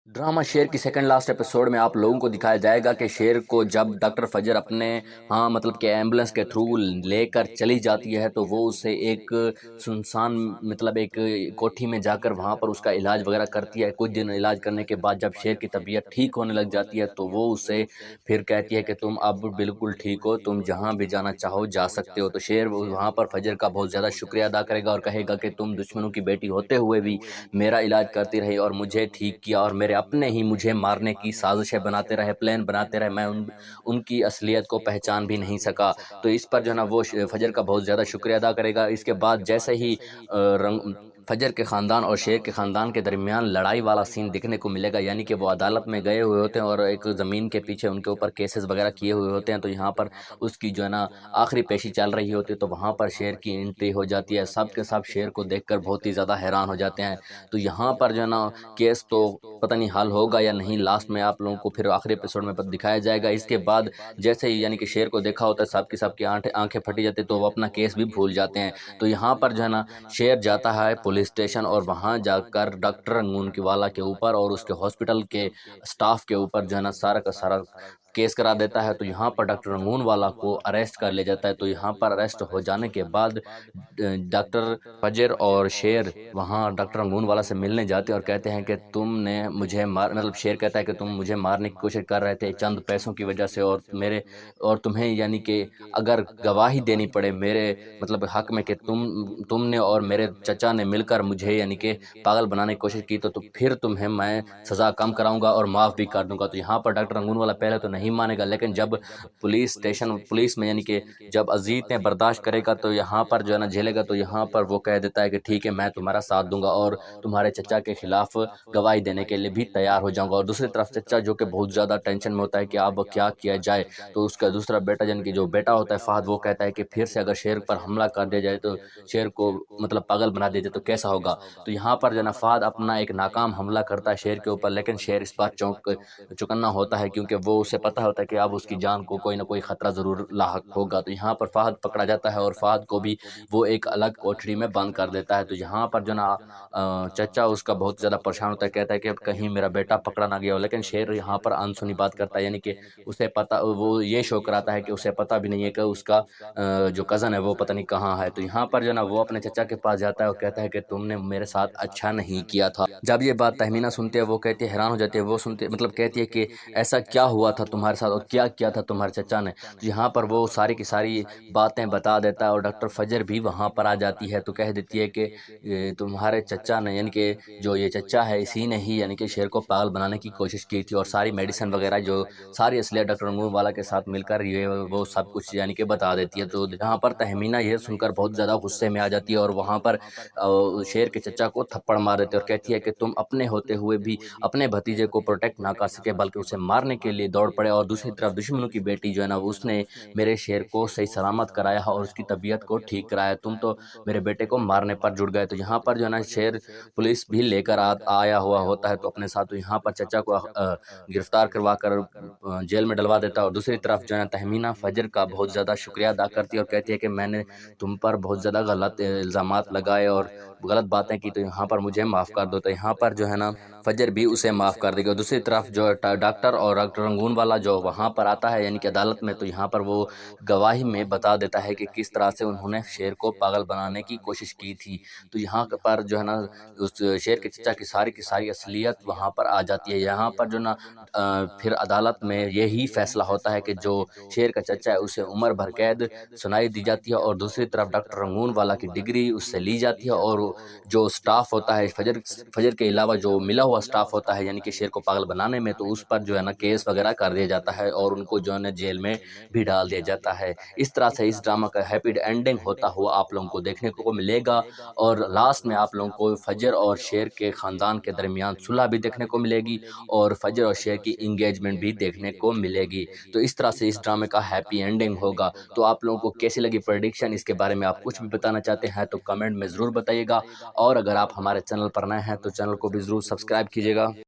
Drama शेर की second last episode में आप लोगों को दिखाया जाएगा कि शेर को जब डॉक्टर फजर अपने मतलब कि एम्बुलेंस के थ्रू लेकर चली जाती है तो वो उसे एक सुनसान मतलब एक कोठी में जाकर वहाँ पर उसका इलाज वगैरह करती है। कुछ दिन इलाज करने के बाद जब शेर की तबीयत ठीक होने लग जाती है तो वो उसे फिर कहती है कि तुम अब बिल्कुल ठीक हो, तुम जहाँ भी जाना चाहो जा सकते हो। तो शेर वहाँ पर फजर का बहुत ज़्यादा शुक्रिया अदा करेगा और कहेगा कि तुम दुश्मनों की बेटी होते हुए भी मेरा इलाज करती रही और मुझे ठीक किया, और मेरे अपने ही मुझे मारने की साजिशें बनाते रहे, प्लान बनाते रहे, मैं उनकी असलियत को पहचान भी नहीं सका। तो इस पर जो है ना वो फजर का बहुत ज़्यादा शुक्रिया अदा करेगा। इसके बाद जैसे ही फजर के ख़ानदान और शेर के ख़ानदान के दरमियान लड़ाई वाला सीन देखने को मिलेगा, यानी कि वो अदालत में गए हुए होते हैं और एक ज़मीन के पीछे उनके ऊपर केसेस वगैरह किए हुए होते हैं। तो यहाँ पर उसकी जो है ना आखिरी पेशी चल रही होती है, तो वहाँ पर शेर की एंट्री हो जाती है। सब के सब शेर को देखकर बहुत ही ज़्यादा हैरान हो जाते हैं। तो यहाँ पर जो है ना केस तो पता नहीं हल होगा या नहीं, लास्ट में आप लोगों को फिर आखिरी एपिसोड में दिखाया जाएगा। इसके बाद जैसे ही यानी कि शेर को देखा होता है सब की सबकी आंखें फटी जाती है, तो वो अपना केस भी भूल जाते हैं। तो यहाँ पर जो है ना शेर जाता है पुलिस स्टेशन और वहाँ जाकर डॉक्टर रंगून की वाला के ऊपर और उसके हॉस्पिटल के स्टाफ के ऊपर जो है ना सारा का सारा केस करा देता है। तो यहाँ पर डॉक्टर रंगून वाला को अरेस्ट कर लिया जाता है। तो यहाँ पर अरेस्ट हो जाने के बाद डॉक्टर फजर और शेर वहाँ डॉक्टर रंगून वाला से मिलने जाते हैं और कहते हैं कि तुमने मुझे मतलब शेर कहता है कि तुम मुझे मारने की कोशिश कर रहे थे चंद पैसों की वजह से, और तुम्हें यानी कि अगर गवाही देनी पड़े मेरे मतलब हक में कि तुमने और मेरे चचा ने मिलकर मुझे यानी कि पागल बनाने की कोशिश की, तो फिर तुम्हें मैं सज़ा कम कराऊंगा और माफ़ भी कर दूंगा। तो यहाँ पर डॉक्टर रंगून वाला पहले तो नहीं मानेगा, लेकिन जब पुलिस में यानी कि जब अजीत ने बर्दाश्त करेगा तो यहाँ पर जो है ना झेलेगा, तो यहाँ पर वो कह देता है कि ठीक है मैं तुम्हारा साथ दूंगा और तुम्हारे चचा के खिलाफ गवाही देने के लिए भी तैयार हो जाऊंगा। और दूसरी तरफ चचा जो कि बहुत ज़्यादा टेंशन में होता है कि अब क्या किया जाए, तो उसका दूसरा बेटा यानी कि जो बेटा होता है फहद, वो कहता है कि फिर से अगर शेर पर हमला कर दिया जाए तो शेर को मतलब पागल बना दिया जाए तो कैसा होगा। तो यहाँ पर जो है ना फहद अपना एक नाकाम हमला करता है शेर के ऊपर, लेकिन शेर इस बार चौकन्ना होता है क्योंकि वो उसे पता होता है कि अब उसकी जान को कोई ना कोई खतरा जरूर लाहक होगा। तो यहाँ पर फहद पकड़ा जाता है और फहद को भी वो एक अलग कोठरी में बंद कर देता है। तो यहाँ पर जो ना चचा उसका बहुत ज़्यादा परेशान होता है, कहता है कि अब कहीं मेरा बेटा पकड़ा ना गया हो, लेकिन शेर यहाँ पर अनसुनी बात करता है, यानी कि उसे पता, वो ये शो कराता है कि उसे पता भी नहीं है कि उसका जो कज़न है वो पता नहीं कहाँ है। तो यहाँ पर जो ना वो अपने चचा के पास जाता है और कहता है कि तुमने मेरे साथ अच्छा नहीं किया था। जब ये बात तहमीना सुनती है वो कहती है, हैरान हो जाती है, वो सुनते मतलब कहती है कि ऐसा क्या हुआ था तुम्हारे साथ और क्या किया था तुम्हारे चचा ने। तो यहाँ पर वो सारी की सारी बातें बता देता है और डॉक्टर फजर भी वहाँ पर आ जाती है। तो कह देती है कि तुम्हारे चचा ने यानी कि जो ये चचा है इसी ने ही यानी कि शेर को पागल बनाने की कोशिश की थी और सारी मेडिसिन वगैरह जो सारी असलियत डॉक्टर रंगून वाला के साथ मिलकर ये वो सब कुछ यानी कि बता देती है। तो यहाँ पर तहमीना ये सुनकर बहुत ज़्यादा गुस्से में आ जाती है और वहाँ पर शेर के चचा को थप्पड़ मार देती है और कहती है कि तुम अपने होते हुए भी अपने भतीजे को प्रोटेक्ट ना कर सके बल्कि उसे मारने के लिए दौड़ पड़े, और दूसरी तरफ दुश्मनों की बेटी जो है ना उसने मेरे शेर को सही सलामत कराया और उसकी तबीयत को ठीक कराया, तुम तो मेरे बेटे को मारने पर जुट गए। तो यहाँ पर जो है ना शेर पुलिस भी लेकर आया हुआ होता है तो अपने साथ, तो यहाँ पर चचा को गिरफ्तार करवा कर जेल में डलवा देता है। और दूसरी तरफ जो है ना तहमीना फजर का बहुत ज़्यादा शुक्रिया अदा करती है और कहती है कि मैंने तुम पर बहुत ज़्यादा गलत इल्ज़ामात लगाए और गलत बातें की, तो यहाँ पर मुझे माफ़ कर दो। तो यहाँ पर जो है ना फजर भी उसे माफ़ कर देगा। दूसरी तरफ जो डॉक्टर और डॉक्टर रंगून वाला जो वहाँ पर आता है यानी कि अदालत में, तो यहाँ पर वो गवाही में बता देता है कि किस तरह से उन्होंने शेर को पागल बनाने की कोशिश की थी। तो यहाँ पर जो है ना उस शेर के चचा की सारी असलियत वहाँ पर आ जाती है। यहाँ पर जो ना फिर अदालत में यही फैसला होता है कि जो शेर का चचा है उसे उम्र भर कैद सुनाई दी जाती है और दूसरी तरफ डॉक्टर रंगून वाला की डिग्री उससे ली जाती है, और जो स्टाफ होता है फजर के अलावा जो मिला हुआ स्टाफ होता है यानी कि शेर को पागल बनाने में, तो उस पर जो है ना केस वगैरह कर दिया जाता है और उनको जो है ना जेल में भी डाल दिया जाता है। इस तरह से इस ड्रामा का हैप्पी एंडिंग होता हुआ आप लोगों को देखने को मिलेगा और लास्ट में आप लोगों को फजर और शेर के ख़ानदान के दरमियान सुलह भी देखने को मिलेगी और फजर और शेर की इंगेजमेंट भी देखने को मिलेगी। तो इस तरह से इस ड्रामे का हैप्पी एंडिंग होगा। तो आप लोगों को कैसी लगी प्रेडिक्शन, इसके बारे में आप कुछ भी बताना चाहते हैं तो कमेंट में ज़रूर बताइएगा, और अगर आप हमारे चैनल पर नए हैं तो चैनल को भी ज़रूर सब्सक्राइब कीजिएगा।